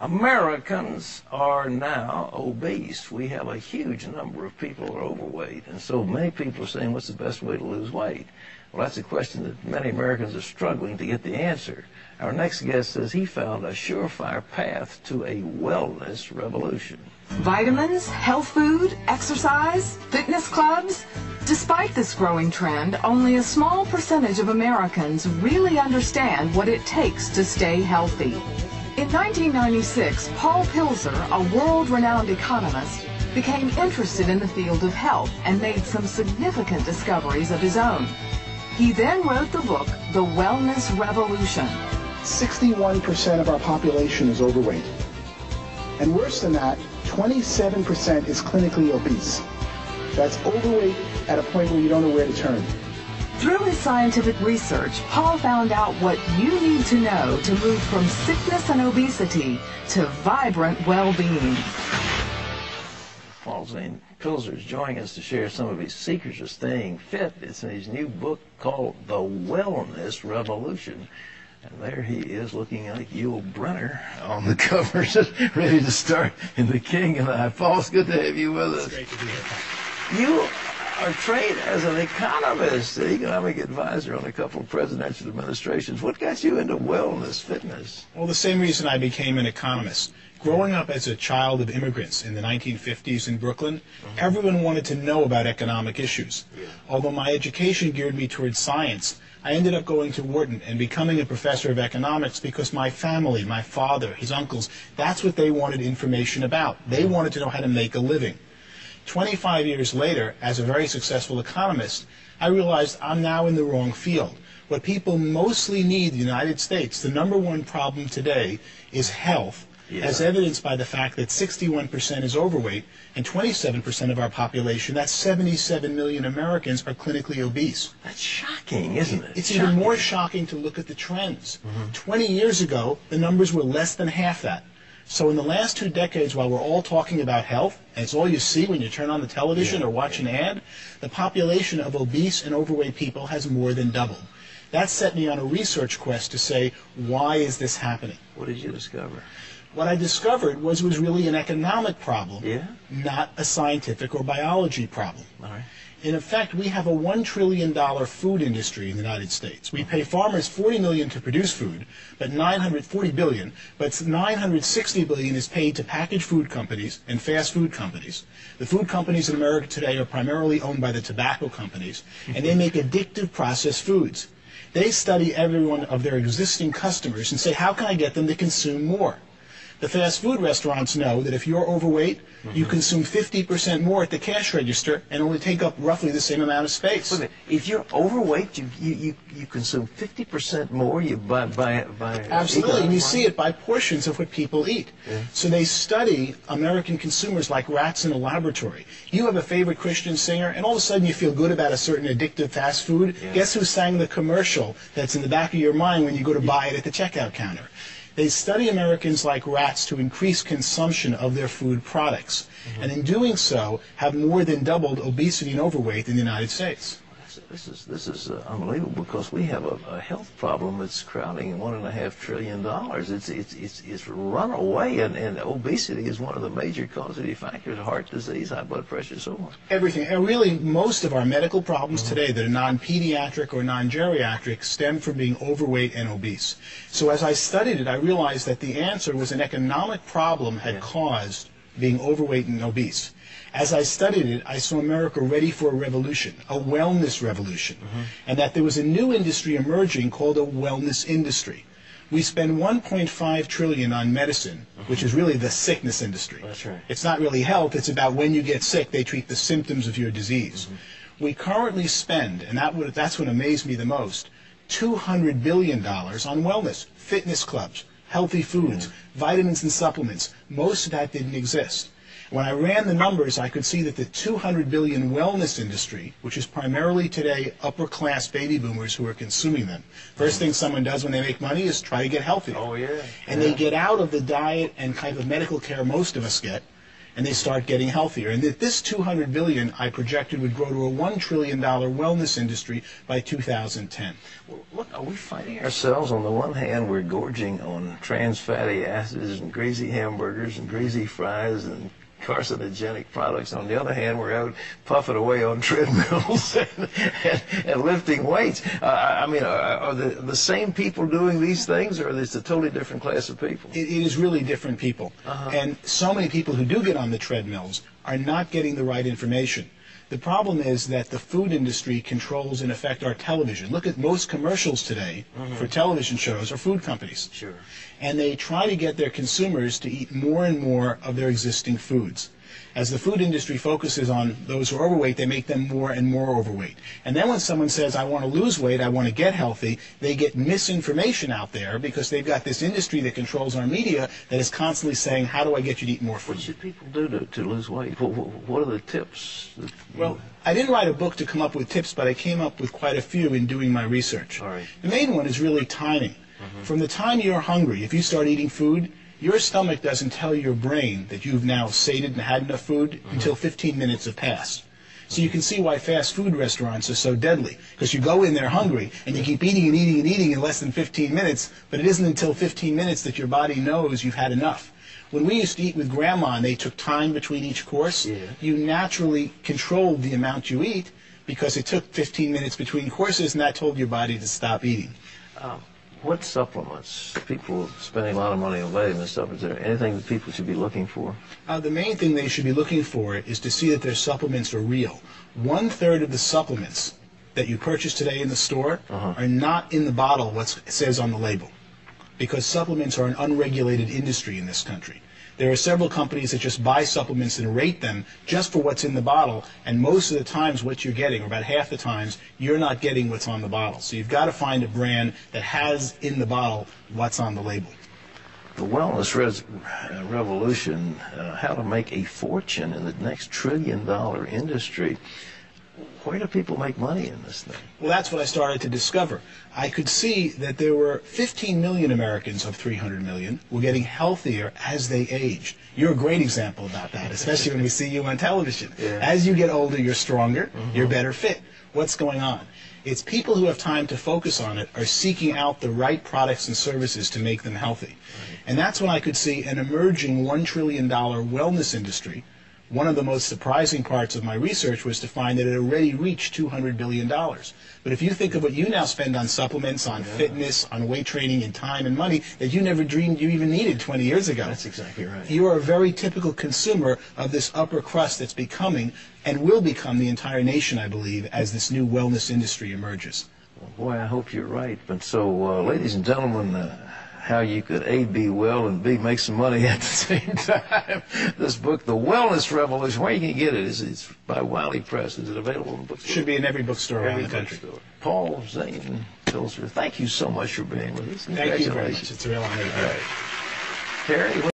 Americans are now obese. We have a huge number of people who are overweight, and so many people are saying, what's the best way to lose weight? Well, that's a question that many Americans are struggling to get the answer. Our next guest says he found a surefire path to a wellness revolution. Vitamins, health food, exercise, fitness clubs. Despite this growing trend, only a small percentage of Americans really understand what it takes to stay healthy. In 1996, Paul Pilzer, a world-renowned economist, became interested in the field of health and made some significant discoveries of his own. He then wrote the book, The Wellness Revolution. 61% of our population is overweight. And worse than that, 27% is clinically obese. That's overweight at a point where you don't know where to turn. Through his scientific research, Paul found out what you need to know to move from sickness and obesity to vibrant well-being. Paul Zane Pilzer is joining us to share some of his secrets of staying fit. It's in his new book called The Wellness Revolution. And there he is looking like Yul Brynner on the cover, just ready to start in The King and I. Paul, it's good to have you with us. It's great to be here. You are trained as an economist, an economic advisor on a couple of presidential administrations. What got you into wellness, fitness? Well, the same reason I became an economist. Growing up as a child of immigrants in the 1950s in Brooklyn, everyone wanted to know about economic issues. Although my education geared me towards science, I ended up going to Wharton and becoming a professor of economics because my family, my father, his uncles, that's what they wanted information about. They wanted to know how to make a living. 25 years later, as a very successful economist, I realized I'm now in the wrong field. What people mostly need in the United States, the number one problem today, is health. As evidenced by the fact that 61% is overweight and 27% of our population, that's 77 million Americans, are clinically obese. That's shocking, isn't it? It's even more shocking to look at the trends. 20 years ago, the numbers were less than half that. So in the last 2 decades, while we're all talking about health, and it's all you see when you turn on the television or watch an ad, the population of obese and overweight people has more than doubled. That set me on a research quest to say, why is this happening? What did you discover? What I discovered was it was really an economic problem, not a scientific or biology problem. All right. In effect, we have a $1 trillion food industry in the United States. We pay farmers $40 million to produce food, but $940 billion, but $960 billion is paid to packaged food companies and fast food companies. The food companies in America today are primarily owned by the tobacco companies, and they make addictive processed foods. They study every one of their existing customers and say, how can I get them to consume more? The fast food restaurants know that if you're overweight, you consume 50% more at the cash register and only take up roughly the same amount of space. Wait a minute. If you're overweight, you consume 50% more. You buy Absolutely, and you see it by portions of what people eat. So they study American consumers like rats in a laboratory. You have a favorite Christian singer, and all of a sudden you feel good about a certain addictive fast food. Guess who sang the commercial that's in the back of your mind when you go to buy it at the checkout counter? They study Americans like rats to increase consumption of their food products, and in doing so have more than doubled obesity and overweight in the United States. This is unbelievable, because we have a health problem that's crowding $1.5 trillion. It's run away, and obesity is one of the major causative factors: heart disease, high blood pressure, so on. Everything, and really most of our medical problems today that are non-pediatric or non-geriatric stem from being overweight and obese. So as I studied it, I realized that the answer was an economic problem had caused being overweight and obese. As I studied it, I saw America ready for a revolution, a wellness revolution, and that there was a new industry emerging called a wellness industry. We spend $1.5 trillion on medicine, which is really the sickness industry. That's right. It's not really health, it's about when you get sick, they treat the symptoms of your disease. We currently spend, and that's what amazed me the most, $200 billion on wellness, fitness clubs, healthy foods, vitamins and supplements. Most of that didn't exist. When I ran the numbers, I could see that the $200 billion wellness industry, which is primarily today upper-class baby boomers who are consuming them. First thing someone does when they make money is try to get healthy. Oh, yeah. And they get out of the diet and kind of medical care most of us get, and they start getting healthier. And that this $200 billion I projected would grow to a $1 trillion wellness industry by 2010. Well, look, are we finding ourselves, on the one hand, we're gorging on trans fatty acids and greasy hamburgers and greasy fries and carcinogenic products. On the other hand, we're out puffing away on treadmills and lifting weights. I mean, are the same people doing these things, or is it a totally different class of people? It is really different people. And so many people who do get on the treadmills are not getting the right information. The problem is that the food industry controls, in effect, our television. Look at most commercials today for television shows are food companies. Sure. And they try to get their consumers to eat more and more of their existing foods. As the food industry focuses on those who are overweight, they make them more and more overweight. And then when someone says, I want to lose weight, I want to get healthy, they get misinformation out there because they've got this industry that controls our media that is constantly saying, how do I get you to eat more food? What should people do to lose weight? What are the tips? Well, I didn't write a book to come up with tips, but I came up with quite a few in doing my research. All right. The main one is really timing. From the time you're hungry, if you start eating food, your stomach doesn't tell your brain that you've now sated and had enough food until 15 minutes have passed. So you can see why fast food restaurants are so deadly, because you go in there hungry and you keep eating and eating and eating in less than 15 minutes, but it isn't until 15 minutes that your body knows you've had enough. When we used to eat with Grandma and they took time between each course, you naturally controlled the amount you eat because it took 15 minutes between courses, and that told your body to stop eating. What supplements? People spending a lot of money on vitamin supplements. Is there anything that people should be looking for? The main thing they should be looking for is to see that their supplements are real. 1/3 of the supplements that you purchase today in the store are not in the bottle what says on the label, because supplements are an unregulated industry in this country. There are several companies that just buy supplements and rate them just for what's in the bottle, and most of the times what you're getting, or about half the times, you're not getting what's on the bottle. So you've got to find a brand that has in the bottle what's on the label. The wellness revolution, how to make a fortune in the next trillion-dollar industry. Where do people make money in this thing? Well, that's what I started to discover. I could see that there were 15 million Americans of 300 million were getting healthier as they aged. You're a great example about that, especially when we see you on television. As you get older, you're stronger, you're better fit. What's going on? It's people who have time to focus on it are seeking out the right products and services to make them healthy. And that's when I could see an emerging $1 trillion wellness industry. One of the most surprising parts of my research was to find that it already reached $200 billion. But if you think of what you now spend on supplements, on fitness, on weight training, and time and money that you never dreamed you even needed 20 years ago. That's exactly right. You are a very typical consumer of this upper crust that's becoming and will become the entire nation, I believe, as this new wellness industry emerges. Well, boy, I hope you're right. But so, ladies and gentlemen, how you could A, be well, and B, make some money at the same time. This book, The Wellness Revolution, where you can get it? It's by Wiley Press. Is it available in bookstores? Should be in every bookstore around the country. Paul Zane Pilzer, thank you so much for being with us. Thank you very much. It's a real honor. All right. Terry,